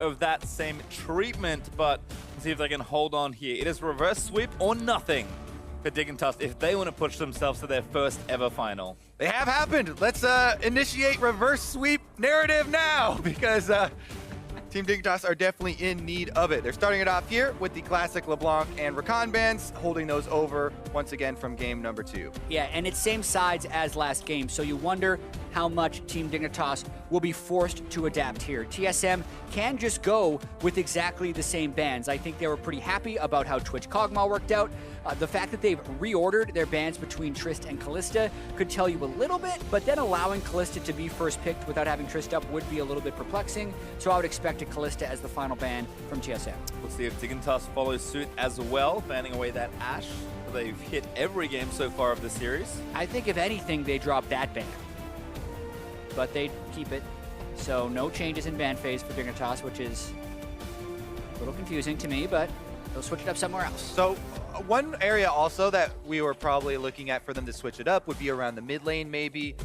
of that same treatment, but let's see if they can hold on here. It is reverse sweep or nothing for Dignitas if they want to push themselves to their first ever final. They have happened. Let's initiate reverse sweep narrative now, because Team Dignitas are definitely in need of it. They're starting it off here with the classic LeBlanc and Rakan bans, holding those over once again from game number 2. Yeah, and it's same sides as last game, so you wonder how much Team Dignitas will be forced to adapt here. TSM can just go with exactly the same bans. I think they were pretty happy about how Twitch Kog'Maw worked out. The fact that they've reordered their bans between Trist and Kalista could tell you a little bit, but then allowing Kalista to be first picked without having Trist up would be a little bit perplexing, so I would expect a Kalista as the final ban from TSM. We'll see if Dignitas follows suit as well, banning away that Ashe. They've hit every game so far of the series. I think if anything, they drop that ban, but they keep it. So no changes in ban phase for Dignitas, which is a little confusing to me, but they'll switch it up somewhere else. So one area also that we were probably looking at for them to switch it up would be around the mid lane maybe.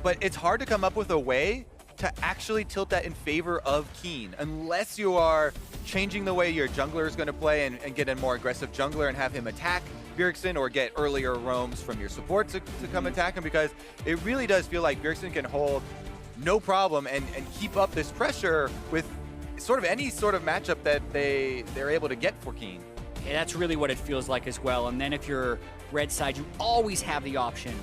But it's hard to come up with a way to actually tilt that in favor of Keen, unless you are changing the way your jungler is going to play and get a more aggressive jungler and have him attack Bjergsen, or get earlier roams from your support to come attack him, because it really does feel like Bjergsen can hold no problem and keep up this pressure with sort of any sort of matchup that they're able to get for Keen. Yeah, that's really what it feels like as well. And then if you're red side, you always have the option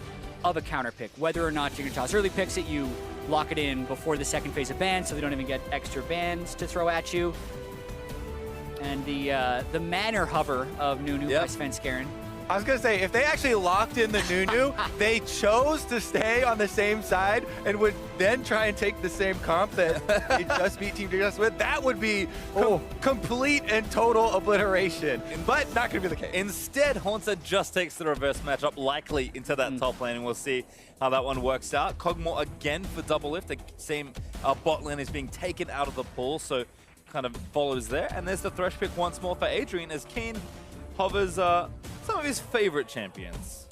of a counter pick. Whether or not Dignitas early picks it, you lock it in before the second phase of ban, so they don't even get extra bans to throw at you. And the manner hover of Nunu by Svenskeren. I was going to say, if they actually locked in the Nunu, they chose to stay on the same side and would then try and take the same comp that they just beat Team Dignitas with, that would be complete and total obliteration. But not going to be the case. Instead, Haunter just takes the reverse matchup likely into that top lane, and we'll see how that one works out. Kog'Maw again for double lift. The same bot lane is being taken out of the pool, so kind of follows there. And there's the Thresh pick once more for Adrian as Keen hovers some of his favorite champions.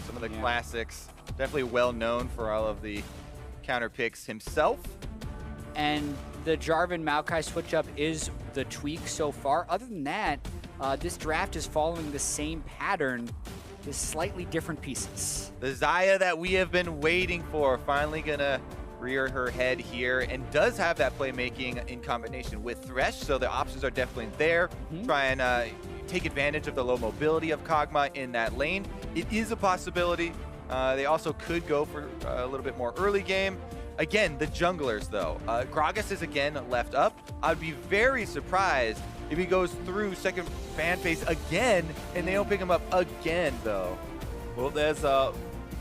Some of the classics, definitely well known for all of the counter picks himself. And the Jarvan Maokai switch up is the tweak so far. Other than that, this draft is following the same pattern, just slightly different pieces. The Xayah that we have been waiting for, finally gonna rear her head here, and does have that playmaking in combination with Thresh, so the options are definitely there. Try and take advantage of the low mobility of Kog'Maw in that lane. It is a possibility. They also could go for a little bit more early game. Again, the junglers though. Gragas is again left up. I'd be very surprised if he goes through second ban phase again and they don't pick him up again though. Well, there's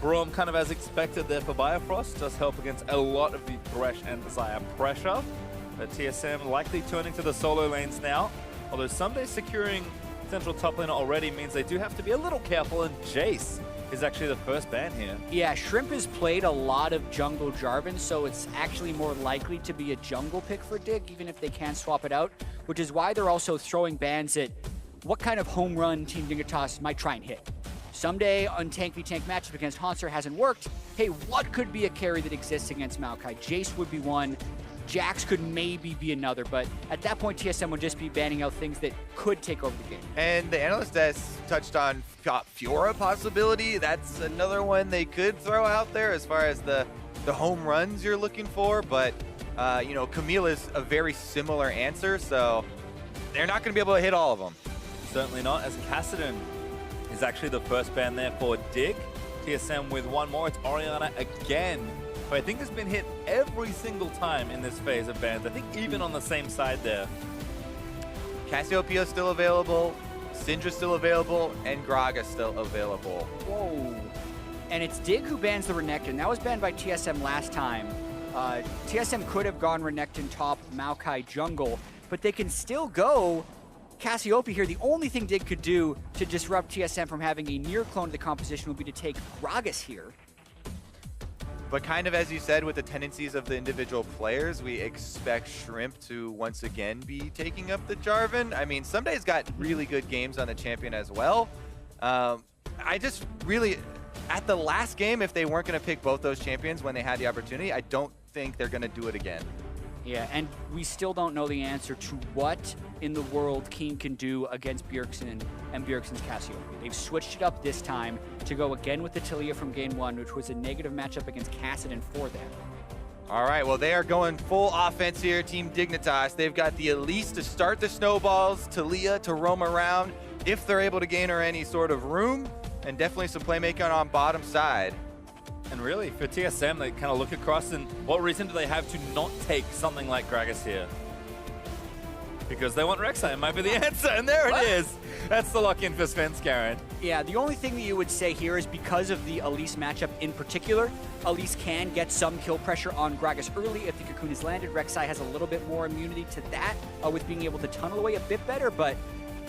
Braum kind of as expected there for Bifrost. Does help against a lot of the Thresh and Xayah pressure. But TSM likely turning to the solo lanes now. Although Someday securing central top lane already means they do have to be a little careful, and Jace is actually the first ban here. Yeah, Shrimp has played a lot of jungle Jarvan, so it's actually more likely to be a jungle pick for Dig, even if they can swap it out, which is why they're also throwing bans at what kind of home run Team Dignitas might try and hit. Someday on tank v tank matchup against Haunter hasn't worked. Hey, what could be a carry that exists against Maokai? Jace would be one. Jax could maybe be another, but at that point, TSM would just be banning out things that could take over the game. And the analyst desk touched on Fiora possibility. That's another one they could throw out there as far as the home runs you're looking for, but you know, Camille is a very similar answer, so they're not going to be able to hit all of them. Certainly not, as Kassadin is actually the first ban there for Dig. TSM with one more, it's Orianna again. But I think has been hit every single time in this phase of bans. I think even on the same side there. Cassiopeia still available, Syndra still available, and Gragas still available. Whoa. And it's Dig who bans the Renekton. That was banned by TSM last time. TSM could have gone Renekton top, Maokai jungle, but they can still go Cassiopeia here. The only thing Dig could do to disrupt TSM from having a near clone of the composition would be to take Gragas here. But kind of as you said, with the tendencies of the individual players, we expect Shrimp to once again be taking up the Jarvan. I mean, Someday's got really good games on the champion as well. I just really, at the last game, if they weren't going to pick both those champions when they had the opportunity, I don't think they're going to do it again. Yeah, and we still don't know the answer to what in the world Keen can do against Bjergsen and Bjergsen's Cassiopeia. They've switched it up this time to go again with the Talia from game 1, which was a negative matchup against Kassadin for them. All right, well, they are going full offense here, Team Dignitas. They've got the Elise to start the snowballs, Talia to roam around if they're able to gain her any sort of room, and definitely some playmaking on bottom side. And really, for TSM, they kind of look across, and what reason do they have to not take something like Gragas here? Because they want Rek'Sai, might be the answer, and there it is. That's the lock-in for Svenskeren. Yeah, the only thing that you would say here is because of the Elise matchup in particular, Elise can get some kill pressure on Gragas early if the Cocoon is landed. Rek'Sai has a little bit more immunity to that with being able to tunnel away a bit better, but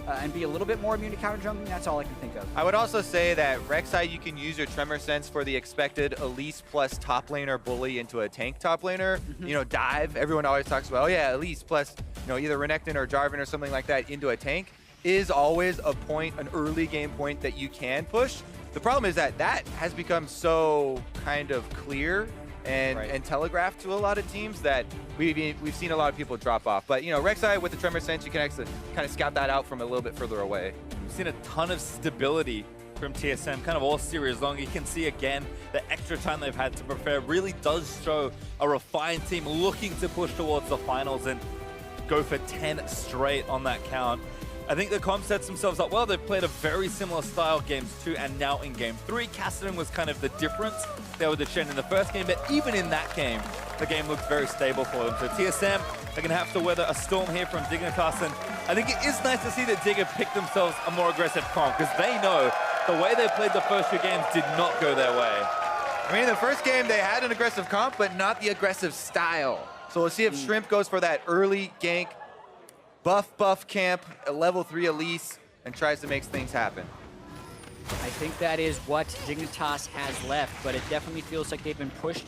and be a little bit more immune to counter jungling. That's all I can think of. I would also say that Rek'Sai, you can use your Tremor Sense for the expected Elise plus top laner bully into a tank top laner. You know, dive. Everyone always talks about, oh yeah, Elise plus, you know, either Renekton or Jarvan or something like that into a tank is always a point, an early game point that you can push. The problem is that that has become so kind of clear and telegraphed to a lot of teams that we've seen a lot of people drop off. But, you know, Rek'Sai with the Tremor Sense, you can actually kind of scout that out from a little bit further away. We've seen a ton of stability from TSM, kind of all series long. You can see again the extra time they've had to prepare really does show a refined team looking to push towards the finals and go for 10 straight on that count. I think the comp sets themselves up well. They've played a very similar style games 2 and now in game 3. Kassadin was kind of the difference. They were the Shen in the first game, but even in that game, the game looked very stable for them. So TSM are going to have to weather a storm here from Dignitas, and I think it is nice to see that Dig have picked themselves a more aggressive comp because they know the way they played the first few games did not go their way. I mean, in the first game, they had an aggressive comp, but not the aggressive style. So we'll see if Shrimp goes for that early gank, buff camp, a level 3 Elise, and tries to make things happen. I think that is what Dignitas has left, but it definitely feels like they've been pushed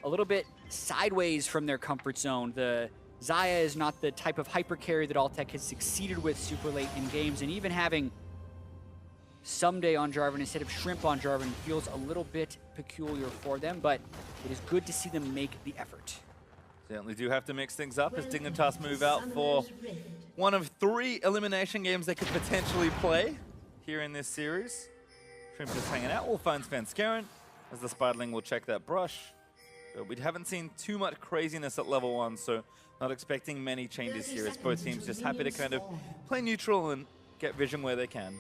a little bit sideways from their comfort zone. The Xayah is not the type of hyper carry that Altec has succeeded with super late in games, and even having Someday on Jarvan instead of Shrimp on Jarvan feels a little bit peculiar for them, but it is good to see them make the effort. Certainly do have to mix things up as Dignitas move out for one of 3 elimination games they could potentially play here in this series. Shrimp just hanging out. We'll find Svenskeren as the Spiderling will check that brush. But we haven't seen too much craziness at level 1, so not expecting many changes here as both teams just happy to kind of play neutral and get vision where they can.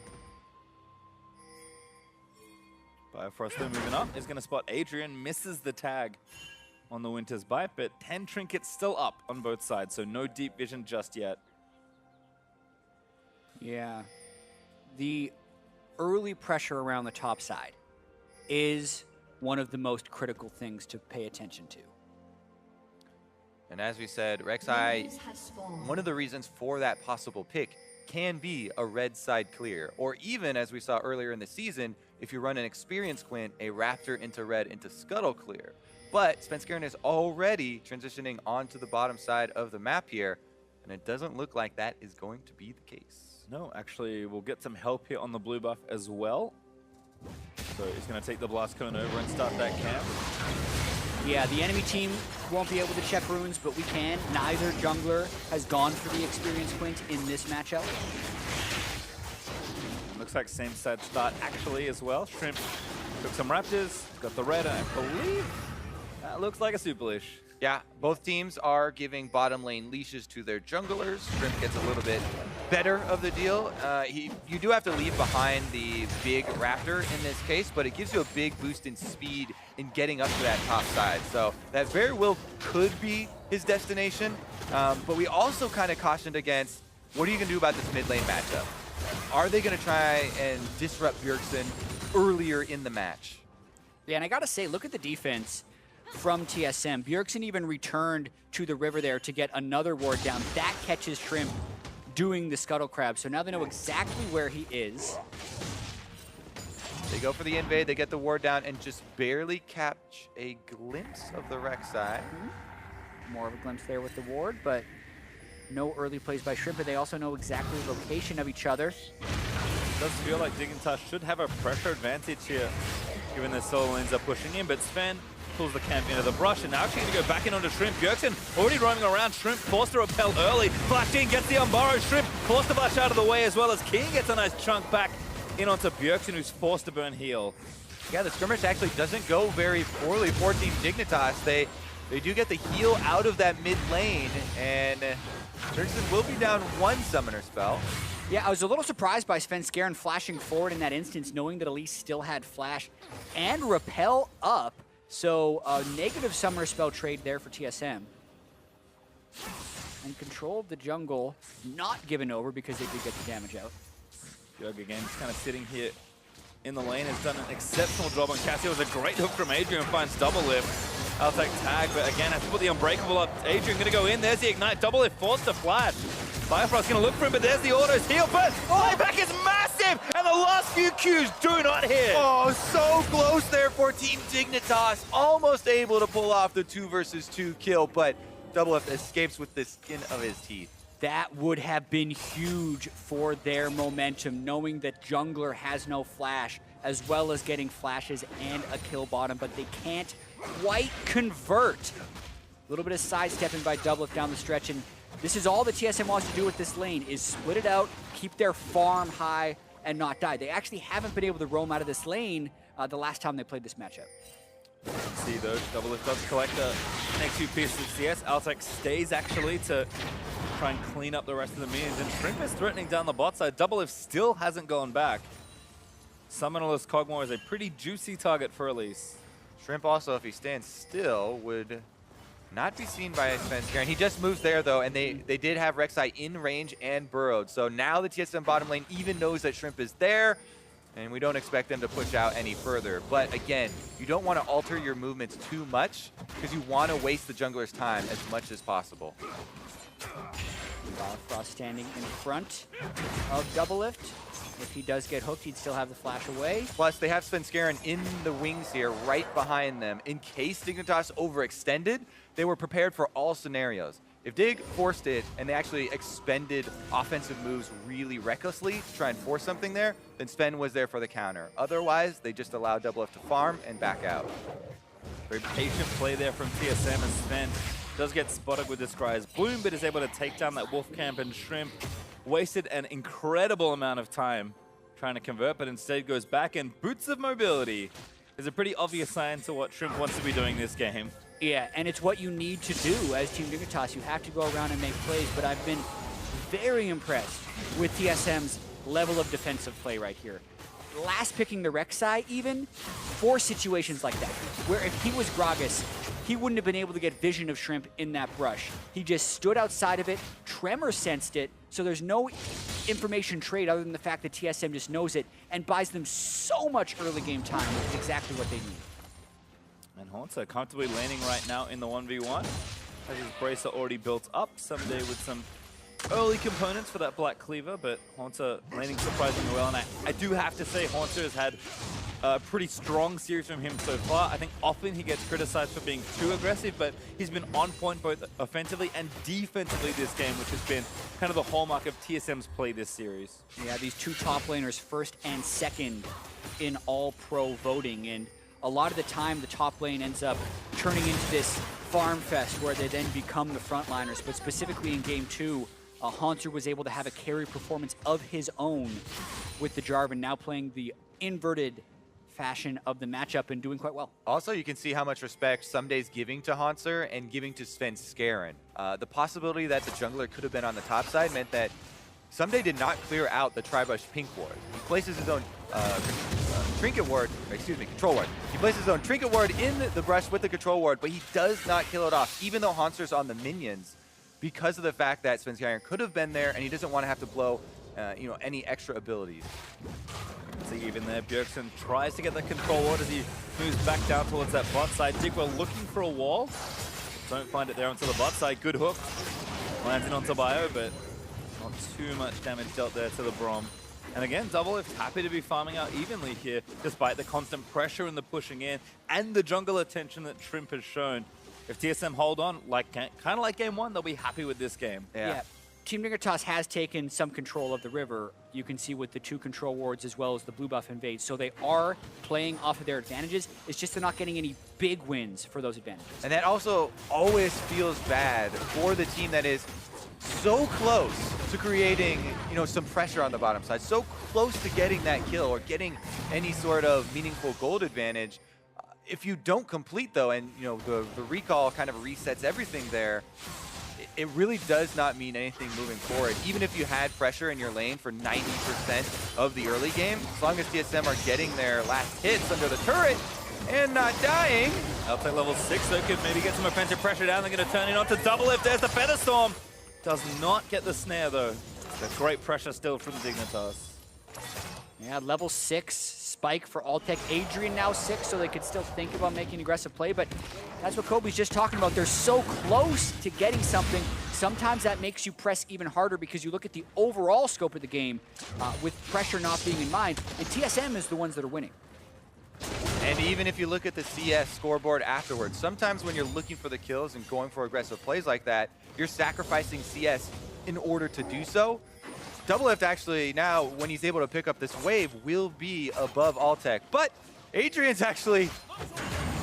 Bifrost though moving up is going to spot Adrian, misses the tag on the Winter's Bite, but 10 trinkets still up on both sides, so no deep vision just yet. Yeah. The early pressure around the top side is one of the most critical things to pay attention to. And as we said, Rek'Sai, one of the reasons for that possible pick can be a red side clear, or even, as we saw earlier in the season, if you run an Experience Quint, a Raptor into red into Scuttle clear. But Svenskeren is already transitioning onto the bottom side of the map here, and it doesn't look like that is going to be the case. No, actually, we'll get some help here on the blue buff as well. So he's going to take the Blast Cone over and start that camp. Yeah, the enemy team won't be able to check runes, but we can. Neither jungler has gone for the Experience Quint in this matchup. Looks like same side start actually as well. Shrimp took some Raptors, got the red, I believe. That looks like a super leash. Yeah, both teams are giving bottom lane leashes to their junglers. Shrimp gets a little bit better of the deal. You do have to leave behind the big Raptor in this case, but it gives you a big boost in speed in getting up to that top side. So that very well could be his destination. But we also kind of cautioned against, what are you going to do about this mid lane matchup? Are they going to try and disrupt Bjergsen earlier in the match? Yeah, and I got to say, look at the defense from TSM. Bjergsen even returned to the river there to get another ward down. That catches Shrimp doing the Scuttle Crab. So now they know exactly where he is. They go for the invade, they get the ward down, and just barely catch a glimpse of the Rek'Sai. More of a glimpse there with the ward, but no early plays by Shrimp, but they also know exactly the location of each other. It does feel like Dignitas should have a pressure advantage here given their solo lanes are pushing in, but Sven pulls the camp into the brush, and now actually going to go back in onto Shrimp. Bjergsen already roaming around. Shrimp forced to repel early. Flash in, gets the unborrowed. Shrimp forced to flash out of the way, as well as King gets a nice chunk back in onto Bjergsen, who's forced to burn heal. Yeah, the skirmish actually doesn't go very poorly for Team Dignitas. They do get the heal out of that mid lane, and Bjergsen will be down one summoner spell. Yeah, I was a little surprised by Svenskeren flashing forward in that instance, knowing that Elise still had flash and repel up. So a negative summoner spell trade there for TSM. And control of the jungle not given over because they did get the damage out. Bjerg again just kind of sitting here in the lane, has done an exceptional job on Cassie. It was a great hook from Adrian, finds double lift. I'll take tag, but again, has to put the Unbreakable up. Adrian gonna go in, there's the Ignite, double lift, forced to flash. Firefrost's gonna look for him, but there's the autos. Heal first, flyback is massive, and the last few Qs do not hit. Oh, so close there for Team Dignitas. Almost able to pull off the 2 versus 2 kill, but Doublelift escapes with the skin of his teeth. That would have been huge for their momentum, knowing that jungler has no flash, as well as getting flashes and a kill bottom, but they can't quite convert. A little bit of sidestepping by Doublelift down the stretch, and this is all that TSM wants to do with this lane, is split it out, keep their farm high, and not die. They actually haven't been able to roam out of this lane the last time they played this matchup. See though, Doublelift does collect the next few pieces of CS. Altec stays actually to try and clean up the rest of the minions, and Shrimp is threatening down the bot side. Doublelift still hasn't gone back. Summonerless Kog'Maw is a pretty juicy target for Elise. Shrimp also, if he stands still, would not be seen by Svenskeren. He just moves there though, and they did have Rek'Sai in range and burrowed. So now the TSM bottom lane even knows that Shrimp is there, and we don't expect them to push out any further. But again, you don't want to alter your movements too much because you want to waste the jungler's time as much as possible. Frost standing in front of Doublelift. If he does get hooked, he'd still have the flash away. Plus, they have Svenskeren in the wings here, right behind them. In case Dignitas overextended, they were prepared for all scenarios. If Dig forced it and they actually expended offensive moves really recklessly to try and force something there, then Sven was there for the counter. Otherwise, they just allowed Doublelift to farm and back out. Very patient play there from TSM, and Sven does get spotted with this Scry's Bloom, but is able to take down that Wolf Camp, and Shrimp wasted an incredible amount of time trying to convert, but instead goes back, and Boots of Mobility is a pretty obvious sign to what Shrimp wants to be doing this game. Yeah, and it's what you need to do as Team Dignitas. You have to go around and make plays, but I've been very impressed with TSM's level of defensive play right here. Last picking the Rek'Sai even, for situations like that, where if he was Gragas, he wouldn't have been able to get vision of Shrimp in that brush. He just stood outside of it, Tremor sensed it, so there's no information trade other than the fact that TSM just knows it and buys them so much early game time, which is exactly what they need. And Haunter comfortably landing right now in the 1v1. Has his bracer already built up, someday with some early components for that Black Cleaver, but Haunter landing surprisingly well. And I do have to say, Haunter has had a pretty strong series from him so far. I think often he gets criticized for being too aggressive, but he's been on point both offensively and defensively this game, which has been kind of the hallmark of TSM's play this series. Yeah, these two top laners, first and second in all-pro voting, and a lot of the time the top lane ends up turning into this farm fest where they then become the frontliners, but specifically in game 2, Haunter was able to have a carry performance of his own with the Jarvan, now playing the inverted fashion of the matchup and doing quite well. Also, you can see how much respect Someday's giving to Haunter and giving to Svenskeren. The possibility that the jungler could have been on the top side meant that Someday did not clear out the Tri-Bush Pink ward. He places his own trinket ward, control ward. He places his own trinket ward in the brush with the control ward, but he does not kill it off, even though Haunter's on the minions, because of the fact that Svenskeren could have been there and he doesn't want to have to blow any extra abilities. See, even there, Bjergsen tries to get the control ward as he moves back down towards that bot side. Digwell looking for a wall. Don't find it there onto the bot side. Good hook. Lands in onto Bio, but not too much damage dealt there to the Braum. And again, Doublelift happy to be farming out evenly here, despite the constant pressure and the pushing in, and the jungle attention that Shrimp has shown. If TSM hold on, kind of like game 1, they'll be happy with this game. Yeah. Team Dignitas has taken some control of the river. You can see with the 2 control wards as well as the blue buff invade. So they are playing off of their advantages. It's just they're not getting any big wins for those advantages. And that also always feels bad for the team that is so close to creating, you know, some pressure on the bottom side, so close to getting that kill or getting any sort of meaningful gold advantage. If you don't complete though, and you know the recall kind of resets everything there, it really does not mean anything moving forward. Even if you had pressure in your lane for 90% of the early game, as long as TSM are getting their last hits under the turret and not dying. LTech level 6, though, could maybe get some offensive pressure down. They're going to turn it on to double lift. There's the Feather Storm. Does not get the snare, though. The great pressure still from Dignitas. Yeah, level 6 spike for Altec. Adrian now 6, so they could still think about making an aggressive play, but that's what Kobe's just talking about. They're so close to getting something. Sometimes that makes you press even harder because you look at the overall scope of the game with pressure not being in mind, and TSM is the ones that are winning. And even if you look at the CS scoreboard afterwards, sometimes when you're looking for the kills and going for aggressive plays like that, you're sacrificing CS in order to do so. Doublelift actually now, when he's able to pick up this wave, will be above Altec. But Adrian's actually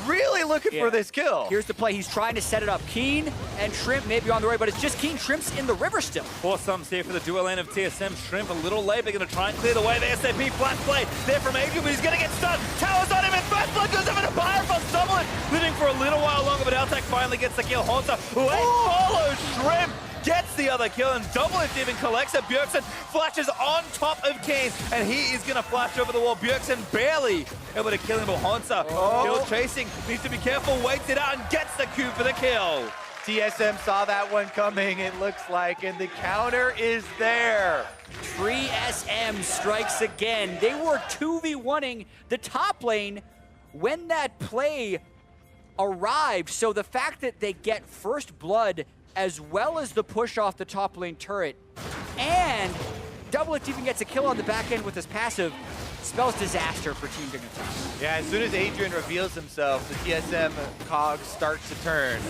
really looking for this kill. Here's the play. He's trying to set it up. Keen and Shrimp maybe on the way, but it's just Keen. Shrimp's in the river still. Four sums here for the dual lane of TSM. Shrimp a little late. They're going to try and clear the way. The SAP flash play there from Adrian, but he's going to get stunned. Towers on him, and first blood goes over to Fire from Doublelift. Living for a little while longer, but Altec finally gets the kill. Haunter, who follows Shrimp, gets the other kill, and Doublelift even collects it. Bjergsen flashes on top of Kane, and he is going to flash over the wall. Bjergsen barely able to kill him, but Haunter, kill chasing, needs to be careful, waits it out, and gets the Q for the kill. TSM saw that one coming, it looks like, and the counter is there. TSM strikes again. They were 2v1ing the top lane when that play arrived, so the fact that they get first blood as well as the push off the top lane turret, and Doublelift even gets a kill on the back end with his passive, spells disaster for Team Dignitas. Yeah, as soon as Adrian reveals himself, the TSM cogs start to turn.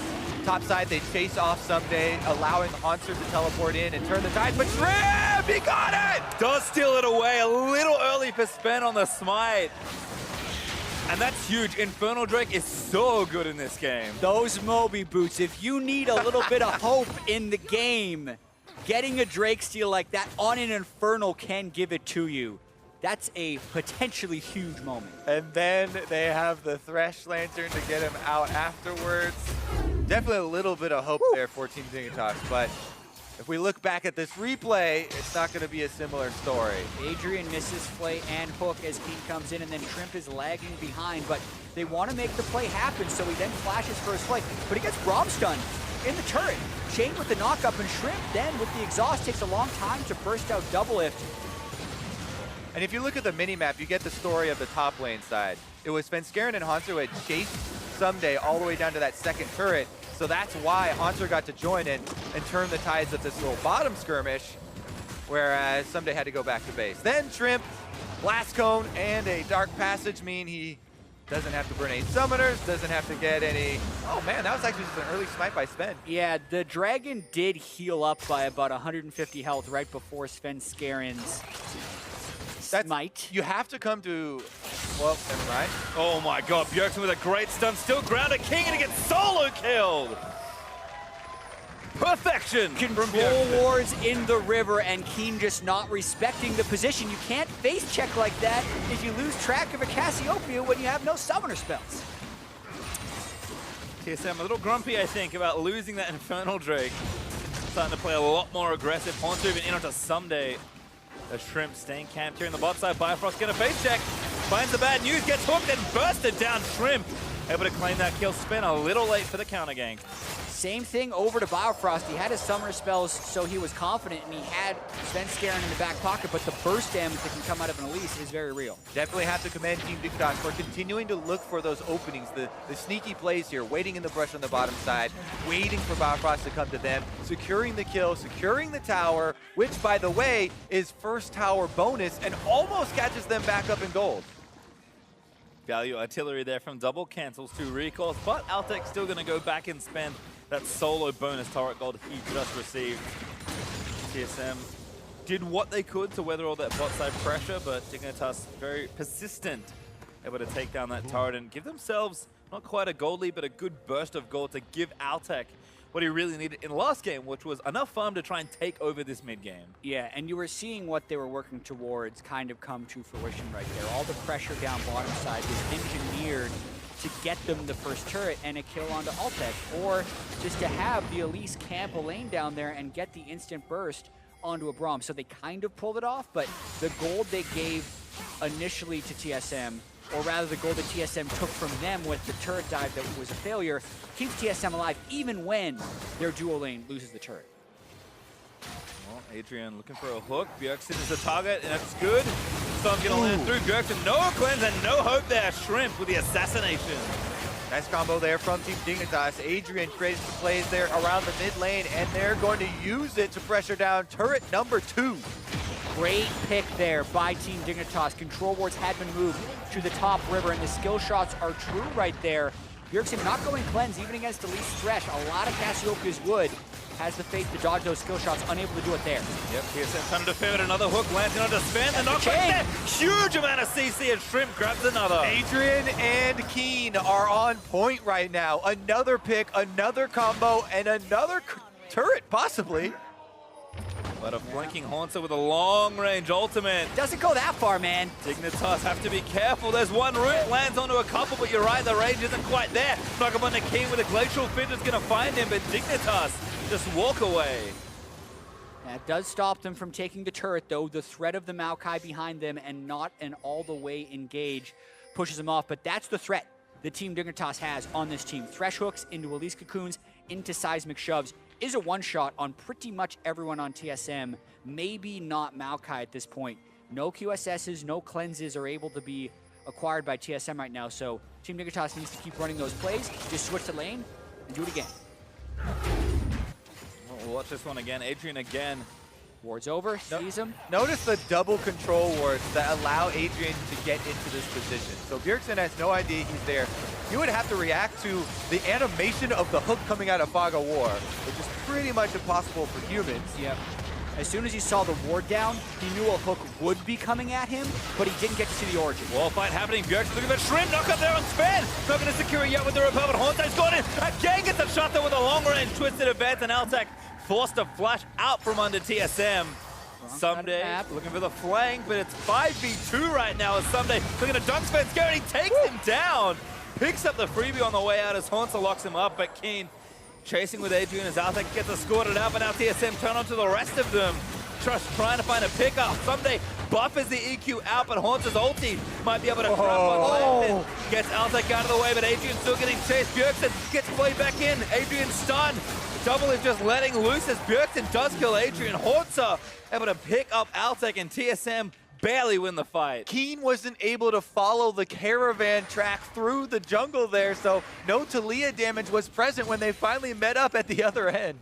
Top side, they chase off Someday, allowing Haunter to teleport in and turn the tide, but Shrimp, he got it! Does steal it away, a little early for Spen on the smite. And that's huge. Infernal Drake is so good in this game. Those Moby boots, if you need a little bit of hope in the game, getting a Drake steal like that on an Infernal can give it to you. That's a potentially huge moment. And then they have the Thresh Lantern to get him out afterwards. Definitely a little bit of hope there for Team Dignitas, but if we look back at this replay, it's not going to be a similar story. Adrian misses Flay and Hook as Keen comes in, and then Shrimp is lagging behind, but they want to make the play happen, so he then flashes for his play, but he gets Braum stunned in the turret. Chained with the knockup, and Shrimp then with the exhaust takes a long time to burst out Doublelift. And if you look at the minimap, you get the story of the top lane side. It was Svenskeren and Haunter who had chased Someday all the way down to that second turret, so that's why Haunter got to join in and turn the tides of this little bottom skirmish, whereas Someday had to go back to base. Then Shrimp, Blast Cone, and a Dark Passage mean he doesn't have to burn any summoners, doesn't have to get any... Oh man, that was actually just an early smite by Sven. Yeah, the Dragon did heal up by about 150 health right before Svenskeren's smite. You have to come to... Well, never mind. Oh my god, Bjergsen with a great stun, still grounded. King and he gets solo killed. Perfection. Control wards in the river, and Keen just not respecting the position. You can't face check like that if you lose track of a Cassiopeia when you have no summoner spells. TSM a little grumpy, I think, about losing that Infernal Drake. Starting to play a lot more aggressive. Haunter even in onto Someday. The Shrimp staying camped here in the bot side. Bifrost gonna face check. Finds the bad news, gets hooked and bursted down. Shrimp able to claim that kill. Spin a little late for the counter gank. Same thing over to Biofrost. He had his summoner spells, so he was confident, and he had Svenskeren in the back pocket, but the burst damage that can come out of an Elise is very real. Definitely have to commend Team Dignitas for continuing to look for those openings, the sneaky plays here, waiting in the brush on the bottom side, waiting for Biofrost to come to them, securing the kill, securing the tower, which, by the way, is first tower bonus and almost catches them back up in gold. Value artillery there from double, cancels 2 recalls, but Altec's still going to go back and spend that solo bonus turret gold he just received. TSM did what they could to weather all that bot side pressure, but Dignitas very persistent, able to take down that turret and give themselves not quite a gold lead, but a good burst of gold to give Altec what he really needed in the last game, which was enough farm to try and take over this mid game. Yeah, and you were seeing what they were working towards kind of come to fruition right there. All the pressure down bottom side was engineered to get them the first turret and a kill onto Altec, or just to have the Elise camp a lane down there and get the instant burst onto a Braum. So they kind of pulled it off, but the gold they gave initially to TSM, or rather the gold that TSM took from them with the turret dive that was a failure, keeps TSM alive even when their dual lane loses the turret. Well, Adrian looking for a hook. Bjergsen is the target, and it's good. Storm's gonna land through. Bjergsen, no cleanse and no hope there. Shrimp with the assassination. Nice combo there from Team Dignitas. Adrian created some plays there around the mid lane, and they're going to use it to pressure down turret number 2. Great pick there by Team Dignitas. Control wards had been moved to the top river, and the skill shots are true right there. Bjergsen not going cleanse even against Elise Thresh. A lot of Cassiopeia's wood has the faith to dodge those skill shots, unable to do it there. Yep, TSM trying to defend with another hook, landing on the spin, the knockback there. Huge amount of CC, and Shrimp grabs another. Adrian and Keen are on point right now. Another pick, another combo, and another turret, possibly. But a flanking Haunter with a long-range ultimate. Doesn't go that far, man. Dignitas have to be careful. There's one root, lands onto a couple, but you're right, the range isn't quite there. Knock him on the Keen with a Glacial Fit is going to find him, but Dignitas just walk away. That does stop them from taking the turret, though. The threat of the Maokai behind them and not an all-the-way engage pushes them off. But that's the threat the Team Dignitas has on this team. Thresh hooks into Elise Cocoons, into seismic shoves is a one-shot on pretty much everyone on TSM. Maybe not Maokai at this point. No QSSs, no cleanses are able to be acquired by TSM right now. So Team Dignitas needs to keep running those plays. Just switch the lane and do it again. We'll watch this one again. Adrian again. Wards over, sees him. Notice the double control wards that allow Adrian to get into this position. So Bjergsen has no idea he's there. You would have to react to the animation of the hook coming out of Fog of War, which is pretty much impossible for humans. Yep. As soon as he saw the ward down, he knew a hook would be coming at him, but he didn't get to see the origin. Wall fight happening. Bjergsen looking for Shrimp. Knock up there on Sven. Not going to secure it yet with the repel, but Haunter's got it. Again gets a shot there with a long-range twisted advance, and Altec forced to flash out from under TSM. Someday looking for the flank, but it's 5v2 right now as Someday looking to dunk Sven. He takes him down. Picks up the freebie on the way out as Haunter locks him up, but Keen chasing with Adrian as Altec gets escorted out, but now TSM turn on to the rest of them. Trust trying to find a pickup. Someday buffers the EQ out, but Haunter's ulti might be able to trap one left and gets Altec out of the way, but Adrian's still getting chased. Bjergsen gets played back in. Adrian stunned. Double is just letting loose as Bjergsen does kill Adrian. Haunter able to pick up Altec, and TSM barely win the fight. Keen wasn't able to follow the caravan track through the jungle there, so no Talia damage was present when they finally met up at the other end.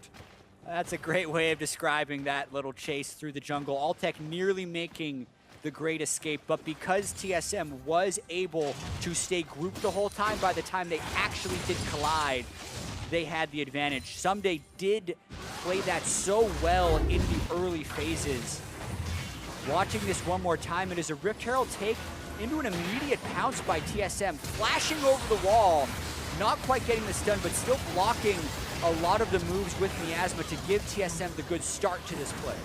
That's a great way of describing that little chase through the jungle. Altec nearly making the great escape, but because TSM was able to stay grouped the whole time, by the time they actually did collide, they had the advantage. Someday did play that so well in the early phases. Watching this one more time, it is a Rift Herald take into an immediate pounce by TSM, flashing over the wall, not quite getting the stun, but still blocking a lot of the moves with Miasma to give TSM the good start to this play.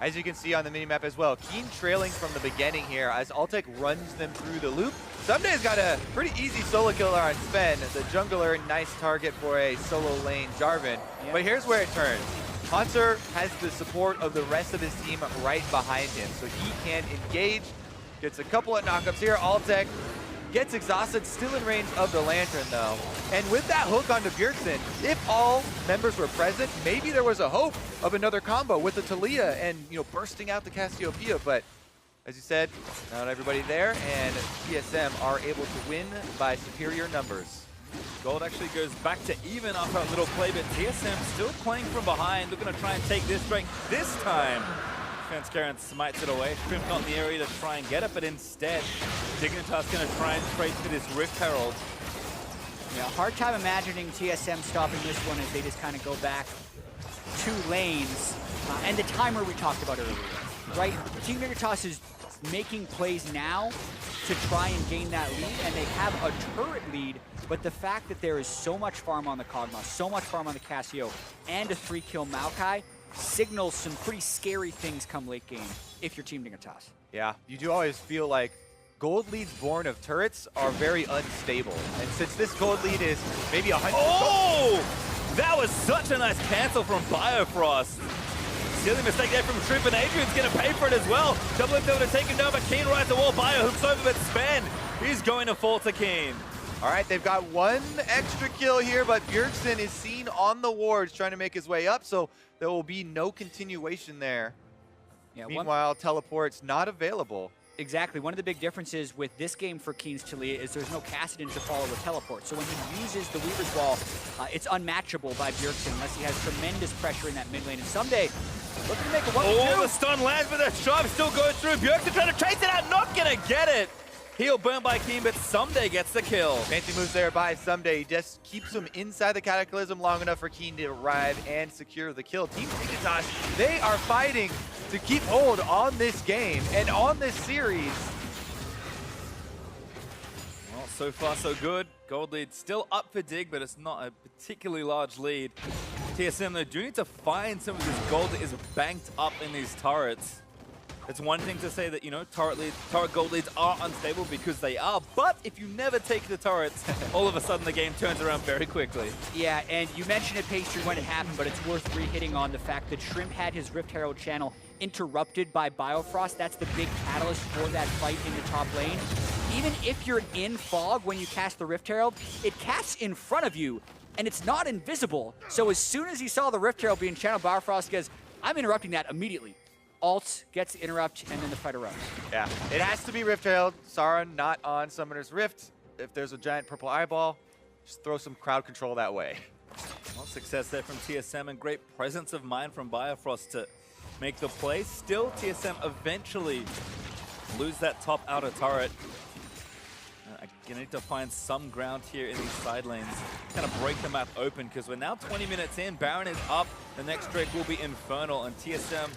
As you can see on the minimap as well, Keen trailing from the beginning here as Altec runs them through the loop. Someday's got a pretty easy solo killer on Sven. The jungler, nice target for a solo lane Jarvan. Yep. But here's where it turns. Haunter has the support of the rest of his team right behind him, so he can engage. Gets a couple of knockups here. Altec gets exhausted, still in range of the Lantern though. And with that hook onto Bjergsen, if all members were present, maybe there was a hope of another combo with the Talia and, you know, bursting out the Cassiopeia. But as you said, not everybody there, and TSM are able to win by superior numbers. Gold actually goes back to even after a little play, but TSM still playing from behind, looking to try and take this strength this time. Transparent smites it away. Shrimp not in the area to try and get it, but instead, Dignitas going to try and trade for this Rift Herald. Yeah, hard time imagining TSM stopping this one as they just kind of go back 2 lanes. And the timer we talked about earlier, right? Team Dignitas is making plays now to try and gain that lead, and they have a turret lead, but the fact that there is so much farm on the Kog'Maw, so much farm on the Casio, and a 3-kill Maokai signals some pretty scary things come late game if you're Team Dignitas. Yeah, you do always feel like gold leads born of turrets are very unstable. And since this gold lead is maybe 100... Oh! That was such a nice cancel from Biofrost. Silly mistake there from Troop, and Adrian's going to pay for it as well. Double Lift over to take him down, but Keen rides the wall. Bio hooks over, but Sven, he's going to fall to Keen. All right, they've got one extra kill here, but Bjergsen is seen on the wards trying to make his way up, so there will be no continuation there. Yeah, Meanwhile, teleport's not available. Exactly. One of the big differences with this game for Keen's Taliyah is there's no Kassadin to follow with teleport. So when he uses the Weaver's Wall, it's unmatchable by Bjergsen unless he has tremendous pressure in that mid lane. And someday, looking to make a 1-2. Oh, the stun lands, but the shove still goes through. Bjergsen trying to chase it out, not going to get it. He'll burn by Keen, but Someday gets the kill. Fancy moves there by Someday. He just keeps him inside the Cataclysm long enough for Keen to arrive and secure the kill. Team Dignitas, they are fighting to keep hold on this game and on this series. Well, so far so good. Gold lead still up for Dig, but it's not a particularly large lead. TSM, though, do need to find some of this gold that is banked up in these turrets. It's one thing to say that, you know, turret gold leads are unstable because they are, but if you never take the turrets, all of a sudden the game turns around very quickly. Yeah, and you mentioned it, Pastry, when it happened, but it's worth re-hitting on the fact that Shrimp had his Rift Herald channel interrupted by Biofrost. That's the big catalyst for that fight in the top lane. Even if you're in fog when you cast the Rift Herald, it casts in front of you, and it's not invisible. So as soon as he saw the Rift Herald being channeled, Biofrost goes, I'm interrupting that immediately. Alt gets the interrupt, and then the fight erupts. Yeah, it has to be Rift Herald. Sauron not on Summoner's Rift. If there's a giant purple eyeball, just throw some crowd control that way. Well, success there from TSM and great presence of mind from Biofrost to make the play. Still, TSM eventually lose that top outer turret. You need to find some ground here in these side lanes, kind of break the map open, because we're now 20 minutes in. Baron is up. The next Drake will be Infernal, and TSM,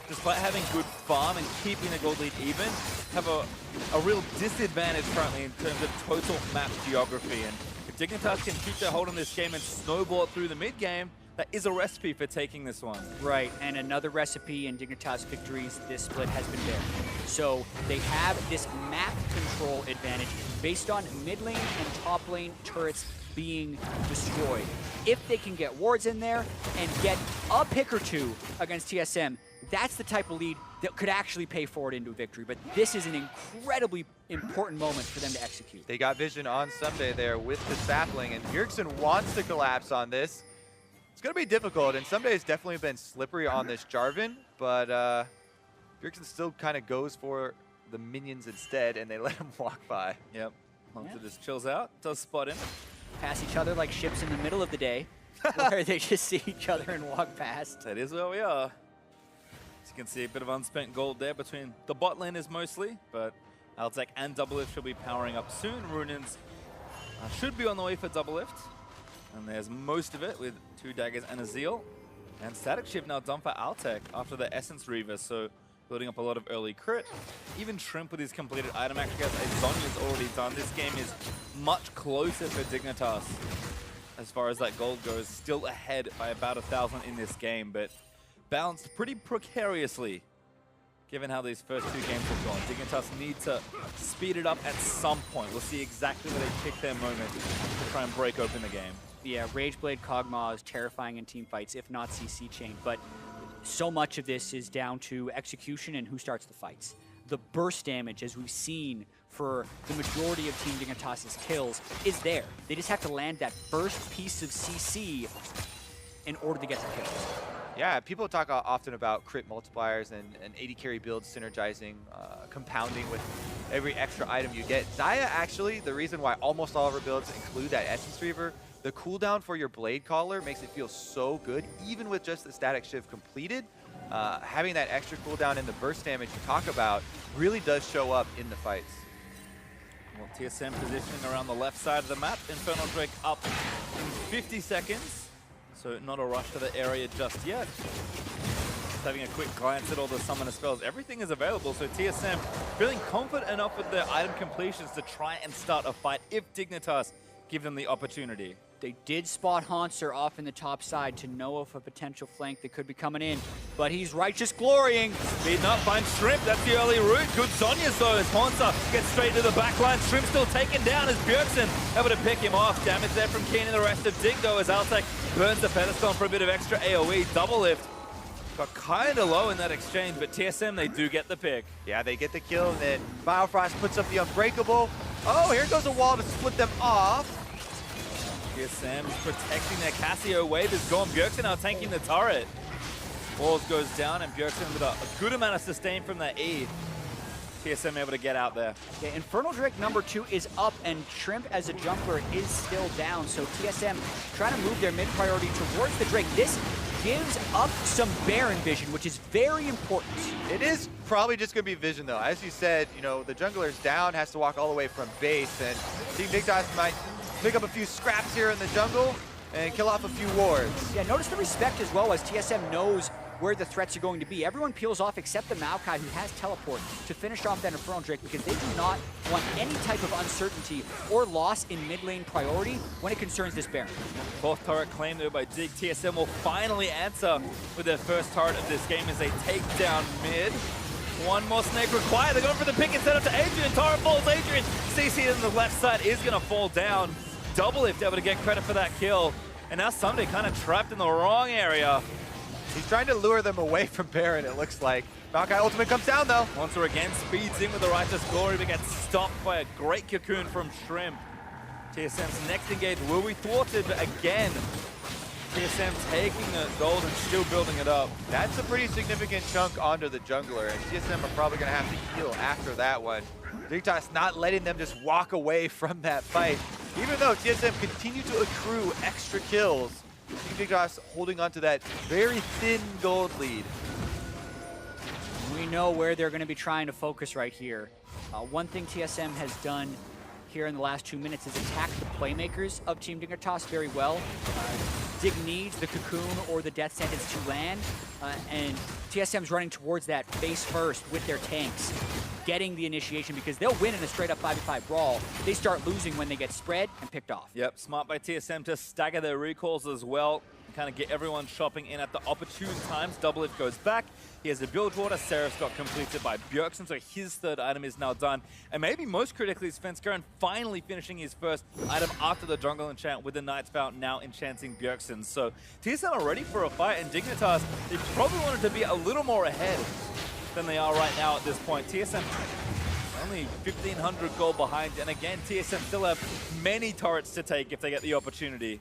despite having good farm and keeping the gold lead even, have a real disadvantage currently in terms of total map geography. And if Dignitas can keep their hold on this game and snowball it through the mid game, that is a recipe for taking this one. Right, and another recipe in Dignitas victories this split has been there. So they have this map control advantage based on mid lane and top lane turrets being destroyed. If they can get wards in there and get a pick or two against TSM, that's the type of lead that could actually pay forward into victory. But this is an incredibly important moment for them to execute. They got vision on Someday there with the sapling, and Bjergsen wants to collapse on this. It's going to be difficult, and Someday has definitely been slippery on this Jarvan, but Bjergsen still kind of goes for the minions instead, and they let him walk by. Yep. Hunter just chills out, does spot him. Pass each other like ships in the middle of the day, where they just see each other and walk past. That is where we are. As you can see, a bit of unspent gold there between the bot laners mostly, but Altec and Double Lift should be powering up soon. Runins should be on the way for Double Lift. And there's most of it with 2 daggers and a zeal. And Static Shift now done for Altec after the Essence Reaver, so building up a lot of early crit. Even Shrimp with his completed item actually has a Zonya's already done. This game is much closer for Dignitas as far as that gold goes. Still ahead by about 1,000 in this game, but balanced pretty precariously given how these first 2 games have gone. Dignitas need to speed it up at some point. We'll see exactly where they pick their moment to try and break open the game. Yeah, Rageblade Kog'Maw is terrifying in team fights, if not CC chain, but so much of this is down to execution and who starts the fights. The burst damage, as we've seen for the majority of Team Dignitas' kills, is there. They just have to land that first piece of CC in order to get the kills. Yeah, people talk often about crit multipliers and 80 carry builds synergizing, compounding with every extra item you get. Xayah actually, the reason why almost all of her builds include that Essence Reaver, the cooldown for your Blade Caller makes it feel so good, even with just the Static Shift completed. Having that extra cooldown and the burst damage you talk about really does show up in the fights. Well, TSM positioning around the left side of the map. Infernal Drake up in 50 seconds. So not a rush to the area just yet. Just having a quick glance at all the summoner spells, everything is available, so TSM feeling confident enough with their item completions to try and start a fight if Dignitas give them the opportunity. They did spot Haunter off in the top side to know of a potential flank that could be coming in, but he's righteous glorying. Speeding up, finds Shrimp, that's the early route. Good Zhonya's though, as Haunter gets straight to the back line. Shrimp still taken down as Bjergsen able to pick him off. Damage there from Keen and the rest of Dig though, as Altec burns the pedestal for a bit of extra AoE. Double lift. Got kind of low in that exchange, but TSM, they do get the pick. Yeah, they get the kill, and then Biofrost puts up the Unbreakable. Oh, here goes a wall to split them off. TSM is protecting their Cassio. Wave is gone. Bjergsen now tanking the turret. Walls goes down, and Bjergsen with a good amount of sustain from that E. TSM able to get out there. Yeah, Infernal Drake number 2 is up, and Shrimp as a jungler is still down. So TSM trying to move their mid priority towards the Drake. This gives up some Baron vision, which is very important. It is probably just going to be vision, though. As you said, you know, the jungler's down, has to walk all the way from base, and Team Dignitas might pick up a few scraps here in the jungle and kill off a few wards. Yeah, notice the respect as well, as TSM knows where the threats are going to be. Everyone peels off except the Maokai, who has teleport, to finish off that Infernal Drake, because they do not want any type of uncertainty or loss in mid lane priority when it concerns this Baron. Fourth turret claimed though by Dig. TSM will finally answer with their first turret of this game as they take down mid. One more snake required. They're going for the pick and set up to Adrian. Turret falls. Adrian, CC on the left side is going to fall down. Double lift able to get credit for that kill. And now Someday kind of trapped in the wrong area. He's trying to lure them away from Baron, it looks like. Maokai ultimate comes down, though. Haunter again speeds in with the Righteous Glory, but gets stopped by a great cocoon from Shrimp. TSM's next engage will be thwarted, but again, TSM taking the gold and still building it up. That's a pretty significant chunk onto the jungler, and TSM are probably going to have to heal after that one. Dignitas not letting them just walk away from that fight. Even though TSM continue to accrue extra kills, Dignitas holding on to that very thin gold lead. We know where they're going to be trying to focus right here. One thing TSM has done here in the last 2 minutes is attack the playmakers of Team Dignitas very well. Dig needs the cocoon or the death sentence to land, and TSM's running towards that face first with their tanks, getting the initiation, because they'll win in a straight up 5v5 brawl. They start losing when they get spread and picked off. Yep, smart by TSM to stagger their recalls as well. Kind of get everyone shopping in at the opportune times. Double lift goes back. He has a build water. Seraph got completed by Bjergsen, so his third item is now done. And maybe most critically is Svenskeren finally finishing his first item after the jungle enchant with the Night's Vow now enchanting Bjergsen. So TSM are ready for a fight, and Dignitas, they probably wanted to be a little more ahead than they are right now at this point. TSM only 1,500 gold behind, and again, TSM still have many turrets to take if they get the opportunity.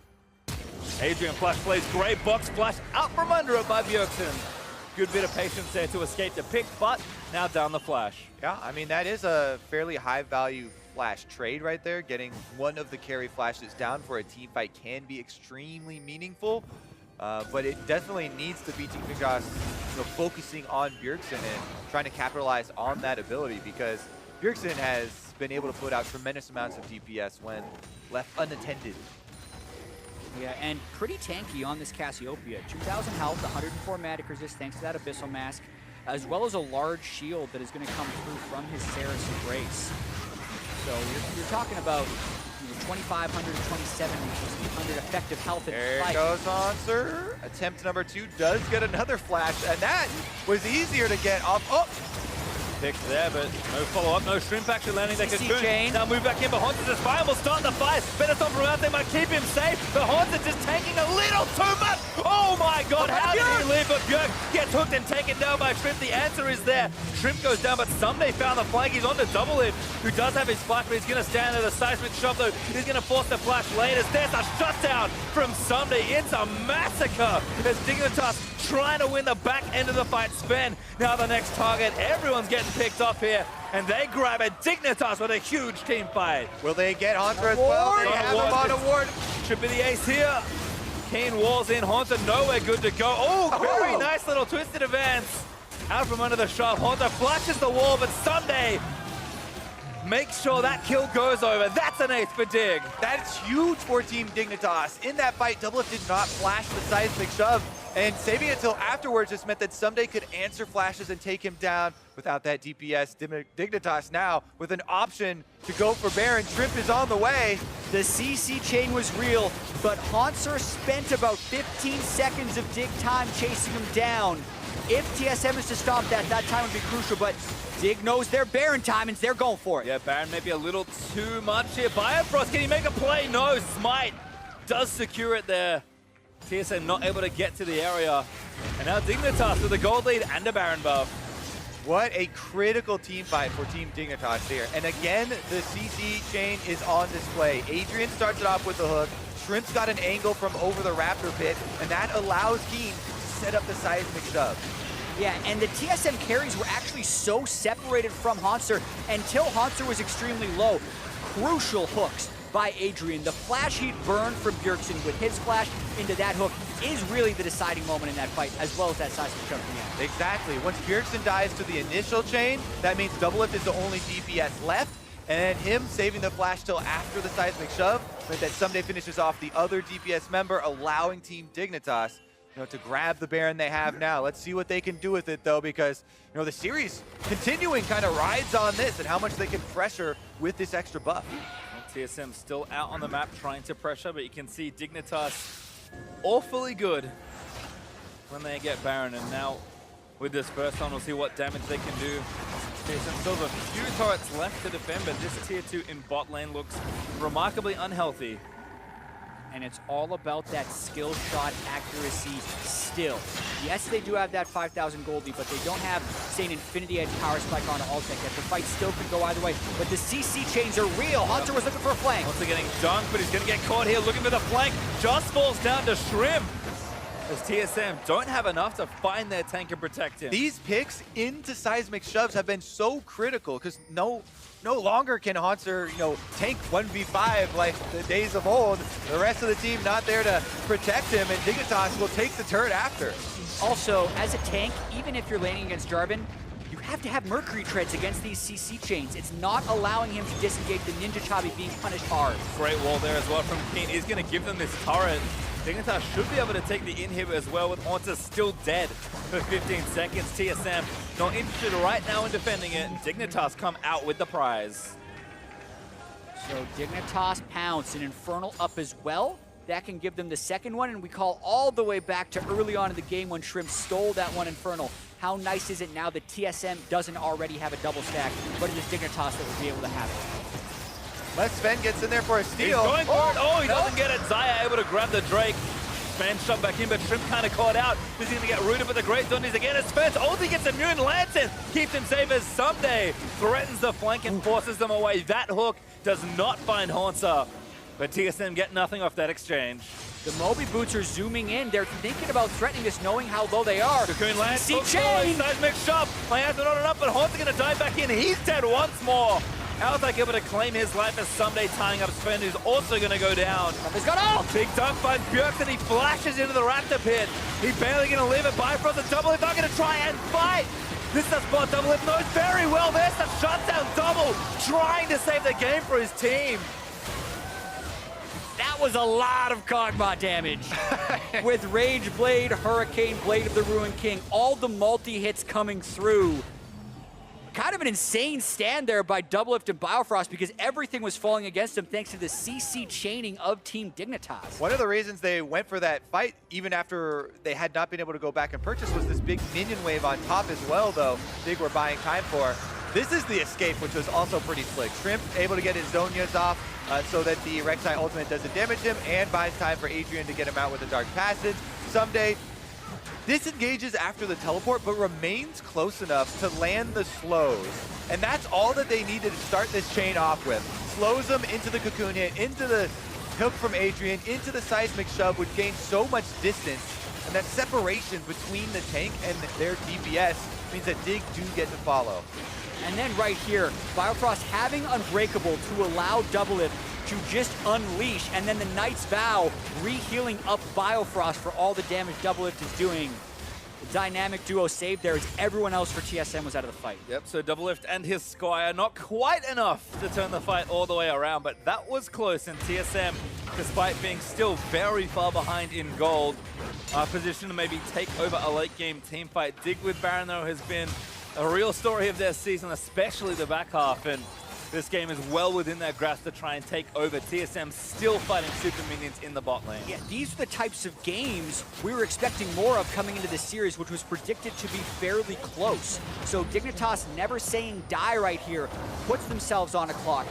Adrian flash plays great, box flash out from under it by Bjergsen. Good bit of patience there to escape the pick, but now down the flash. Yeah, I mean, that is a fairly high value flash trade right there. Getting one of the carry flashes down for a team fight can be extremely meaningful, but it definitely needs to be Team Dignitas, focusing on Bjergsen and trying to capitalize on that ability, because Bjergsen has been able to put out tremendous amounts of DPS when left unattended. Yeah, and pretty tanky on this Cassiopeia. 2,000 health, 104 magic resist thanks to that Abyssal Mask, as well as a large shield that is going to come through from his Saracen Grace. So you're talking about 2,500, 2,700 effective health in There fight. goes Haunter. Attempt number 2 does get another flash, and that was easier to get off. Oh! Pick there, but no follow-up, no Shrimp actually landing. They CC could chain. now move back in, but Haunter just fine. Will start the fight. Better stop from out there, might keep him safe. But Haunter just taking a little too much. Oh my god, how did he live? But Bjerg gets hooked and taken down by Shrimp. The answer is there. Shrimp goes down, but Someday found the flank. He's on the double lift, who does have his flash, but he's going to stand at the seismic shot though. He's going to force the flash later. There's a shutdown from Someday. It's a massacre as Dignitas trying to win the back end of the fight. Sven, now the next target. Everyone's getting picked off here, and they grab a Dignitas with a huge team fight. Will they get Haunter as well? They have him on a ward. Should be the ace here. Keen walls in, Haunter nowhere good to go. Oh, very nice little twisted advance. Out from under the shot, Haunter flashes the wall, but Someday makes sure that kill goes over. That's an ace for Dig. That's huge for Team Dignitas. In that fight, Doublelift did not flash the seismic shove. And saving it till afterwards just meant that Someday could answer flashes and take him down without that DPS. Dignitas now with an option to go for Baron. Shrimp is on the way. The CC chain was real, but Haunter spent about 15 seconds of dig time chasing him down. If TSM is to stop that, that time would be crucial, but Dig knows their Baron timings, they're going for it. Yeah, Baron maybe a little too much here. Bifrost, can he make a play? No, Smite does secure it there. TSM not able to get to the area. And now Dignitas with a gold lead and a Baron buff. What a critical team fight for Team Dignitas here. And again, the CC chain is on display. Adrian starts it off with the hook. Shrimp's got an angle from over the Raptor pit, and that allows Keen to set up the seismic shove. Yeah, and the TSM carries were actually so separated from Haunter until Haunter was extremely low. Crucial hooks by Adrian. The flash heat burn from Bjergsen with his flash into that hook is really the deciding moment in that fight, as well as that seismic shove from the end. Exactly. Once Bjergsen dies to the initial chain, that means Doublelift is the only DPS left, and him saving the flash till after the seismic shove meant that Someday finishes off the other DPS member, allowing Team Dignitas to grab the Baron they have now. Let's see what they can do with it, though, because the series continuing kind of rides on this and how much they can pressure with this extra buff. TSM still out on the map trying to pressure, but you can see Dignitas awfully good when they get Baron. And now with this first one, we'll see what damage they can do. TSM still have a few turrets left to defend, but this tier 2 in bot lane looks remarkably unhealthy. And it's all about that skill shot accuracy still. Yes, they do have that 5,000 goldie, but they don't have, say, an Infinity Edge power spike on Altec yet. The fight still could go either way, but the CC chains are real. Haunter was looking for a flank. Also getting dunked, but he's going to get caught here looking for the flank. Just falls down to Shrimp, as TSM don't have enough to find their tank and protect him. These picks into seismic shoves have been so critical because no longer can Haunter, tank 1v5 like the days of old. The rest of the team not there to protect him, and Dignitas will take the turret after. Also, as a tank, even if you're laning against Jarvan, you have to have Mercury treads against these CC chains. It's not allowing him to disengage the Ninja Chabi being punished hard. Great wall there as well from Keen. He's going to give them this turret. Dignitas should be able to take the inhibitor as well, with Haunter still dead for 15 seconds. TSM not interested right now in defending it. Dignitas come out with the prize. So Dignitas pounce, an Infernal up as well. That can give them the second one, and we call all the way back to early on in the game when Shrimp stole that one Infernal. How nice is it now that TSM doesn't already have a double stack, but it is Dignitas that will be able to have it. Sven gets in there for a steal. He's going for it. Oh, he doesn't get it. Xayah able to grab the Drake. Sven shoved back in, but Shrimp kind of caught out. He's going to get rooted for the Great Dundies again. As Sven's ulti gets immune. Lantern keeps him safe as Someday threatens the flank and forces them away. That hook does not find Haunter, but TSM get nothing off that exchange. The Moby Boots are zooming in. They're thinking about threatening this, knowing how low they are. Cocoon lands. CC chain! Seismic shove. My hands are not enough, but Haunter going to dive back in. He's dead once more. Altec able to claim his life as Someday tying up Sven, who's also going to go down. He's got ult! Big dunk finds Bjergsen. He flashes into the Raptor pit. He's barely going to live it. Bifrost and Doublelift are going to try and fight. This is a spot Doublelift knows very well. There's the shutdown double, trying to save the game for his team. That was a lot of Kog'Maw damage. With Rage Blade, Hurricane, Blade of the Ruined King, all the multi-hits coming through. Kind of an insane stand there by Doublelift and Biofrost because everything was falling against him thanks to the CC chaining of Team Dignitas. One of the reasons they went for that fight, even after they had not been able to go back and purchase, was this big minion wave on top as well, though. Dig were buying time for. This is the escape, which was also pretty slick. Shrimp able to get his Zonias off so that the Rek'Sai ultimate doesn't damage him and buys time for Adrian to get him out with a Dark Passage. Someday disengages after the teleport, but remains close enough to land the slows. And that's all that they needed to start this chain off with. Slows them into the cocoon hit, into the hook from Adrian, into the seismic shove, which gains so much distance. And that separation between the tank and their DPS means that Dig do get to follow. And then right here, Biofrost having Unbreakable to allow Doublelift to just unleash, and then the Knight's Vow re-healing up Biofrost for all the damage Doublelift is doing. The dynamic duo saved there as everyone else for TSM was out of the fight. Yep, so Doublelift and his Squire not quite enough to turn the fight all the way around, but that was close, and TSM, despite being still very far behind in gold, position to maybe take over a late game team fight. Dig with Baron, though, has been a real story of their season, especially the back half. And this game is well within their grasp to try and take over. TSM still fighting super minions in the bot lane. Yeah, these are the types of games we were expecting more of coming into this series, which was predicted to be fairly close. So Dignitas never saying die right here, puts themselves on a clock,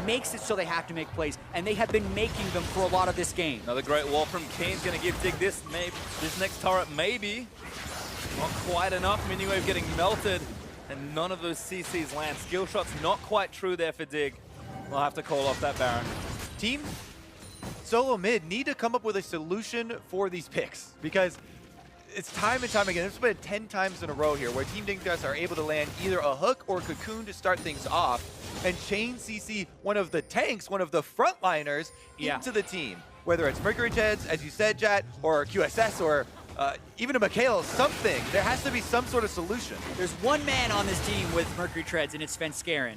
makes it so they have to make plays, and they have been making them for a lot of this game. Another great wall from Keen's going to give Dig this next turret, maybe. Not quite enough. Miniwave getting melted. And none of those CCs land. Skill shots not quite true there for Dig. We'll have to call off that Baron. Team Solo Mid need to come up with a solution for these picks, because it's time and time again. It's been 10 times in a row here where Team Dignitas are able to land either a hook or Cocoon to start things off and chain CC one of the tanks, one of the frontliners, into the team. Whether it's Mercury Jets, as you said, Jat, or QSS, or even a Mikhail, something. There has to be some sort of solution. There's one man on this team with Mercury Treads, and it's Svenskeren.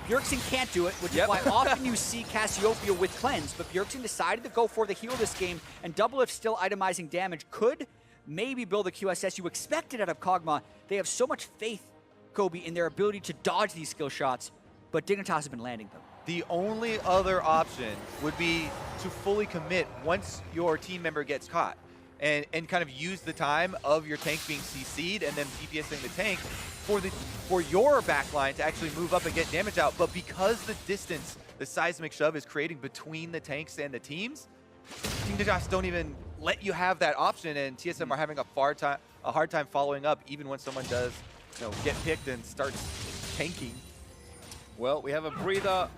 Bjergsen can't do it, which is why often you see Cassiopeia with Cleanse, but Bjergsen decided to go for the heal this game, and Doublelift still itemizing damage could maybe build the QSS you expected out of Kog'Maw. They have so much faith, Kobe, in their ability to dodge these skill shots, but Dignitas has been landing them. The only other option would be to fully commit once your team member gets caught. And kind of use the time of your tank being CC'd and then DPSing the tank for your backline to actually move up and get damage out. But because the distance, the seismic shove is creating between the tanks and the teams, Team Dignitas don't even let you have that option, and TSM are having a hard time following up, even when someone does, get picked and starts tanking. Well, we have a breather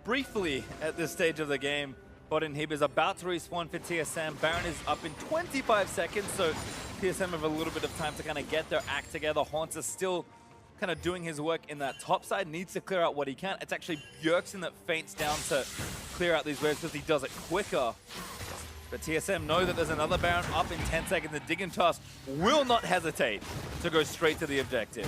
briefly at this stage of the game. Bot inhib is about to respawn for TSM. Baron is up in 25 seconds, so TSM have a little bit of time to kind of get their act together. Haunts is still kind of doing his work in that top side, needs to clear out what he can. It's actually Bjergsen that feints down to clear out these waves because he does it quicker. But TSM know that there's another Baron up in 10 seconds. The Dignitas will not hesitate to go straight to the objective.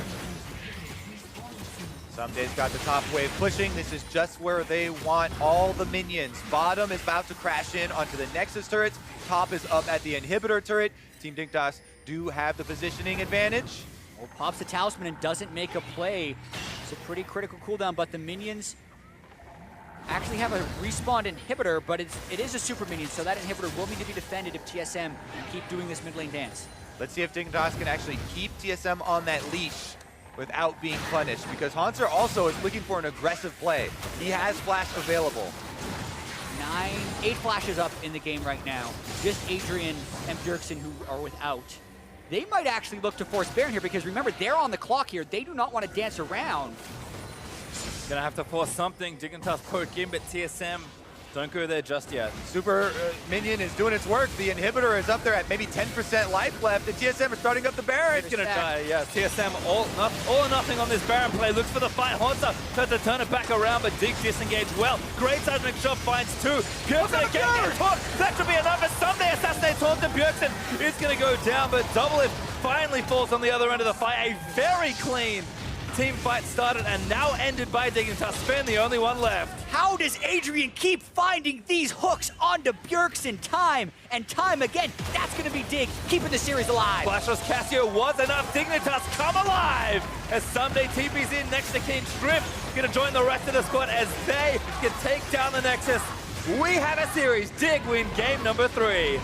Someday's got the top wave pushing. This is just where they want all the minions. Bottom is about to crash in onto the Nexus turrets. Top is up at the inhibitor turret. Team Dignitas do have the positioning advantage. Well, pops the talisman and doesn't make a play. It's a pretty critical cooldown, but the minions actually have a respawned inhibitor, but it is a super minion, so that inhibitor will need to be defended if TSM keep doing this mid lane dance. Let's see if Dignitas can actually keep TSM on that leash without being punished, because Haunter also is looking for an aggressive play. He has flash available. 8 flashes up in the game right now. Just Adrian and Bjergsen who are without. They might actually look to force Baron here, because remember, they're on the clock here. They do not want to dance around. Gonna have to force something. Dignitas poke in, but TSM don't go there just yet. Super minion is doing its work. The inhibitor is up there at maybe 10% life left, and TSM is starting up the Baron. It's gonna die, yeah. TSM all or nothing on this Baron play. Looks for the fight. Haunter tries to turn it back around, but Dig disengaged well. Great seismic shot finds 2. Bjergsen again getting taunt. That should be enough. As Someday assassinates Haunter. Bjergsen is gonna go down, but Doublelift finally falls on the other end of the fight. A very clean team fight started and now ended by Dignitas. Sven, the only one left. How does Adrian keep finding these hooks onto Bjergsen time and time again? That's going to be Dig, keeping the series alive. Flashless Cassio was enough. Dignitas come alive as Someday TP's in next to King Strip. Going to join the rest of the squad as they can take down the Nexus. We have a series. Dig win game number 3.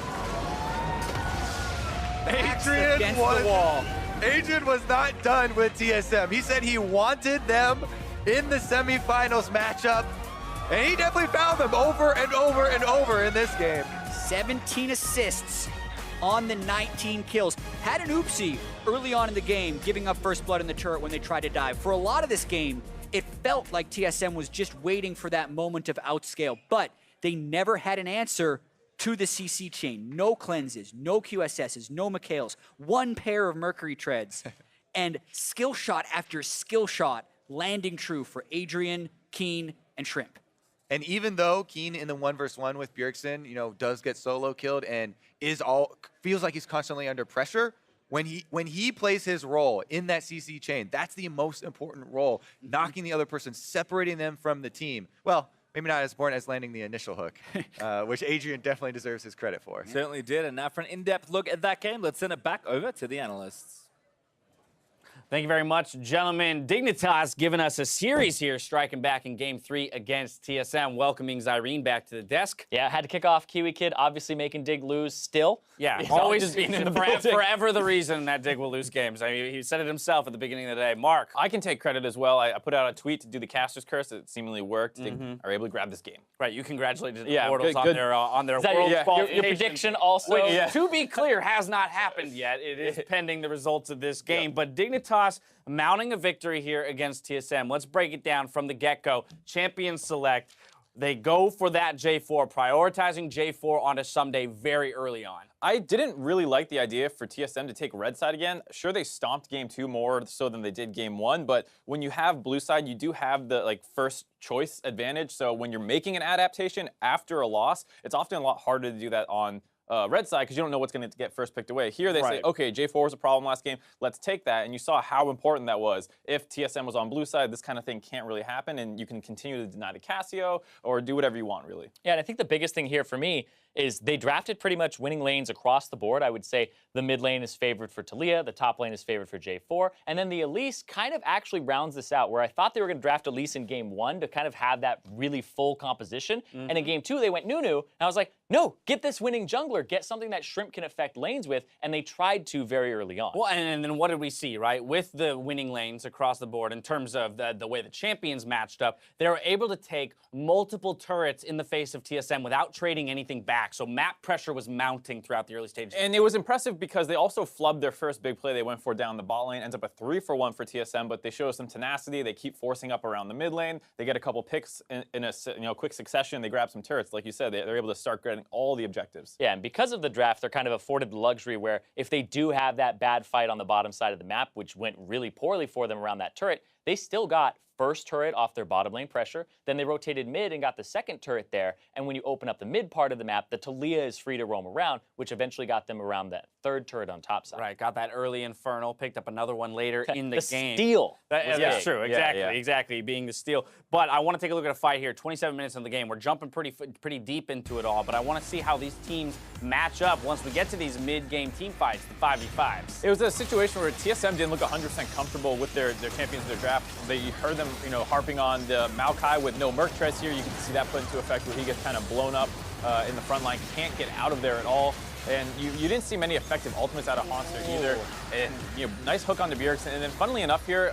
Adrian the wall. Adrian was not done with TSM. He said he wanted them in the semifinals matchup, and he definitely found them over and over and over in this game. 17 assists on the 19 kills. Had an oopsie early on in the game, giving up first blood in the turret when they tried to dive. For a lot of this game, it felt like TSM was just waiting for that moment of outscale, but they never had an answer to the CC chain. No cleanses, no QSSs, no Mikhails, one pair of Mercury Treads, and skill shot after skill shot landing true for Adrian, Keen, and Shrimp. And even though Keen in the 1v1 with Bjergsen, does get solo killed and feels like he's constantly under pressure, when he plays his role in that CC chain, that's the most important role, knocking the other person, separating them from the team. Well, Maybe not as important as landing the initial hook, which Adrian definitely deserves his credit for. Certainly did. And now for an in-depth look at that game, let's send it back over to the analysts. Thank you very much, gentlemen. Dignitas giving us a series here, striking back in Game 3 against TSM, welcoming Zyrene back to the desk. Yeah, had to kick off Kiwi Kid, obviously making Dig lose still. Yeah, He's always just being in the building. forever the reason that Dig will lose games. I mean, he said it himself at the beginning of the day. Mark. I can take credit as well. I put out a tweet to do the caster's curse. It seemingly worked. Dig are able to grab this game. Right, you congratulated the Yeah, Portals good. on their Is that world your qualification. prediction also? Which, to be clear, has not happened yet. It is pending the results of this game. But Dignitas mounting a victory here against TSM. Let's break it down from the get-go. Champion select. They go for that J4, prioritizing J4 onto Someday very early on. I didn't really like the idea for TSM to take red side again. Sure, they stomped game 2 more so than they did game 1, but when you have blue side, you do have the first choice advantage. So when you're making an adaptation after a loss, it's often a lot harder to do that on red side because you don't know what's going to get first picked away. Here they say, okay, J4 was a problem last game. Let's take that. And you saw how important that was. If TSM was on blue side, this kind of thing can't really happen, and you can continue to deny the Casio or do whatever you want, really. Yeah, and I think the biggest thing here for me is they drafted pretty much winning lanes across the board. I would say the mid lane is favored for Talia, the top lane is favored for J4, and then the Elise kind of actually rounds this out, where I thought they were going to draft Elise in game 1 to kind of have that really full composition, and in game 2 they went Nunu, and I was like, no, get this winning jungler, get something that Shrimp can affect lanes with, and they tried to very early on. Well, and then what did we see, right? With the winning lanes across the board in terms of the way the champions matched up, they were able to take multiple turrets in the face of TSM without trading anything back. So map pressure was mounting throughout the early stages. And it was impressive because they also flubbed their first big play they went for down the bot lane. Ends up a 3-for-1 for TSM, but they show some tenacity. They keep forcing up around the mid lane. They get a couple picks in a quick succession. They grab some turrets. Like you said, they're able to start getting all the objectives. Yeah, and because of the draft, they're kind of afforded the luxury where if they do have that bad fight on the bottom side of the map, which went really poorly for them around that turret, they still got first turret off their bottom lane pressure, then they rotated mid and got the second turret there, and when you open up the mid part of the map, the Talia is free to roam around, which eventually got them around that third turret on top side. Right, got that early Infernal, picked up another one later in the game. Steal. That's true, exactly, Yeah. exactly, being the steal. But I want to take a look at a fight here, 27 minutes in the game. We're jumping pretty deep into it all, but I want to see how these teams match up once we get to these mid-game team fights, the 5v5s. It was a situation where TSM didn't look 100% comfortable with their champions of their draft. They heard them, harping on the Maokai with no Merc Tres here. You can see that put into effect where he gets kind of blown up in the front line, can't get out of there at all. And you didn't see many effective ultimates out of Monster either. And nice hook on the Bjergsen. And then funnily enough here,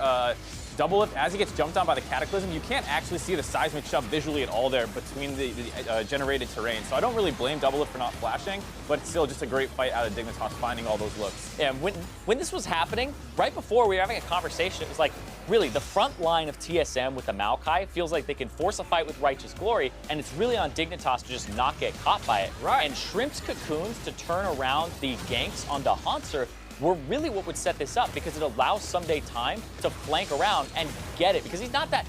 Double Lift, as he gets jumped on by the Cataclysm, you can't actually see the seismic shove visually at all there between the generated terrain. So I don't really blame Double Lift for not flashing, but it's still just a great fight out of Dignitas finding all those looks. Yeah, when this was happening, right before we were having a conversation, it was like, really, the front line of TSM with the Maokai feels like they can force a fight with Righteous Glory, and it's really on Dignitas to just not get caught by it. Right. And Shrimp's Cocoons to turn around the ganks onto Hanser were really what would set this up, because it allows Someday time to flank around and get it, because he's not that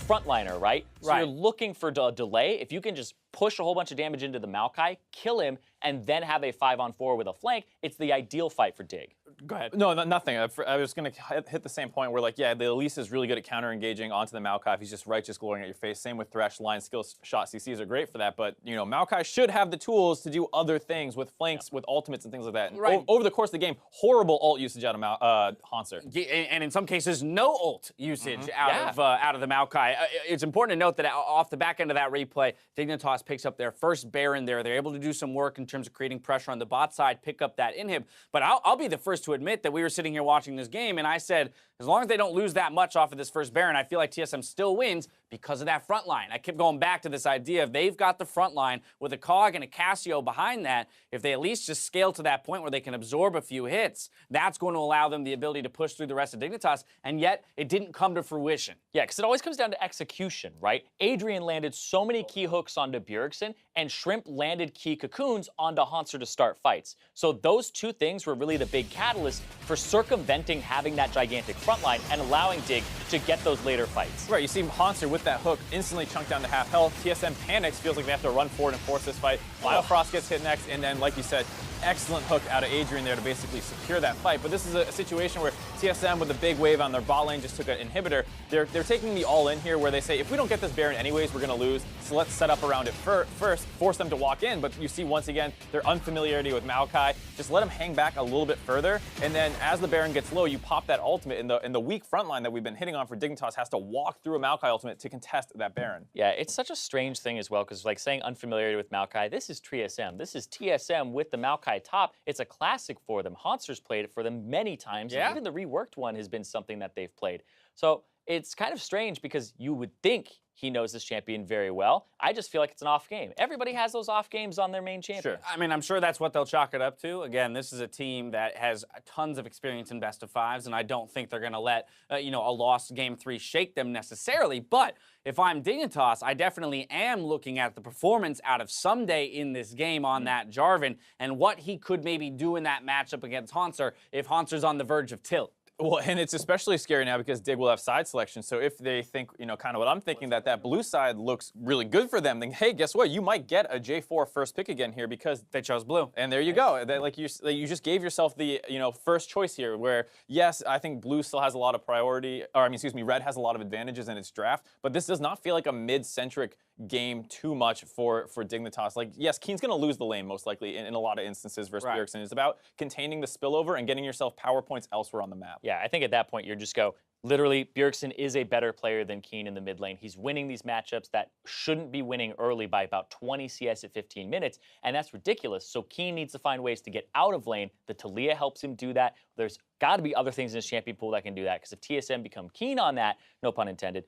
frontliner, right? So you're looking for a delay. If you can just push a whole bunch of damage into the Maokai, kill him, and then have a 5-on-4 with a flank, it's the ideal fight for Dig. Go ahead. No, nothing. I was going to hit the same point where, the Elise is really good at counter-engaging onto the Maokai if he's just Righteous Glorying at your face. Same with Thresh. Line skill shot CCs are great for that, but, Maokai should have the tools to do other things with flanks, with ultimates and things like that. And over the course of the game, horrible ult usage out of Hanser. And in some cases, no ult usage out of the Maokai. It's important to note that off the back end of that replay, Dignitas picks up their first Baron there. They're able to do some work in terms of creating pressure on the bot side, pick up that inhib. But I'll be the first to admit that we were sitting here watching this game, and I said, as long as they don't lose that much off of this first Baron, I feel like TSM still wins because of that front line. I kept going back to this idea of they've got the front line with a Cog and a Casio behind that. If they at least just scale to that point where they can absorb a few hits, that's going to allow them the ability to push through the rest of Dignitas, and yet it didn't come to fruition. Yeah, because it always comes down to execution, right? Adrian landed so many key hooks onto Bjergsen, and Shrimp landed key cocoons onto Hanser to start fights. So those two things were really the big catalyst for circumventing having that gigantic front line and allowing Dig to get those later fights. Right, you see Hanser with that hook instantly chunked down to half health. TSM panics, feels like they have to run forward and force this fight. Biofrost gets hit next, and then, like you said, excellent hook out of Adrian there to basically secure that fight. But this is a situation where TSM with a big wave on their bot lane just took an inhibitor. They're taking the all-in here where they say, if we don't get this Baron anyways, we're going to lose. So let's set up around it first, force them to walk in. But you see, once again, their unfamiliarity with Maokai. Just let them hang back a little bit further. And then as the Baron gets low, you pop that ultimate. In the weak front line that we've been hitting on for Dignitas has to walk through a Maokai ultimate to contest that Baron. Yeah, it's such a strange thing as well, because like saying unfamiliarity with Maokai, this is TSM. This is TSM with the Maokai top. It's a classic for them. Hauntzer's played it for them many times. Yeah. And even the reworked one has been something that they've played. So it's kind of strange because you would think he knows this champion very well. I just feel like it's an off game. Everybody has those off games on their main champion. Sure. I mean, I'm sure that's what they'll chalk it up to. Again, this is a team that has tons of experience in best of fives, and I don't think they're going to let a lost game 3 shake them necessarily. But if I'm Dignitas, I definitely am looking at the performance out of Someday in this game on that Jarvan and what he could maybe do in that matchup against Haunter if Haunter's on the verge of tilt. Well, and it's especially scary now because Dig will have side selection. So if they think, kind of what I'm thinking, that blue side looks really good for them, then hey, guess what? You might get a J4 first pick again here because They chose blue. and there you go. You just gave yourself the first choice here. Where yes, I think blue still has a lot of priority, or I mean, excuse me, red has a lot of advantages in its draft. But this does not feel like a mid-centric game too much for Dignitas. Like yes, Keen's going to lose the lane most likely in a lot of instances versus Right. Bjergsen. It's about containing the spillover and getting yourself power points elsewhere on the map. Yeah, I think at that point you're just go, literally, Bjergsen is a better player than Keen in the mid lane. He's winning these matchups that shouldn't be winning early by about 20 CS at 15 minutes, and that's ridiculous. So Keen needs to find ways to get out of lane. The Talia helps him do that. There's got to be other things in his champion pool that can do that, because if TSM become keen on that, no pun intended,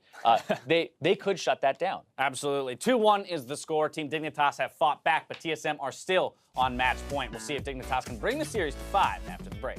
they could shut that down. Absolutely. 2-1 is the score. Team Dignitas have fought back, but TSM are still on match point. We'll see if Dignitas can bring the series to 5 after the break.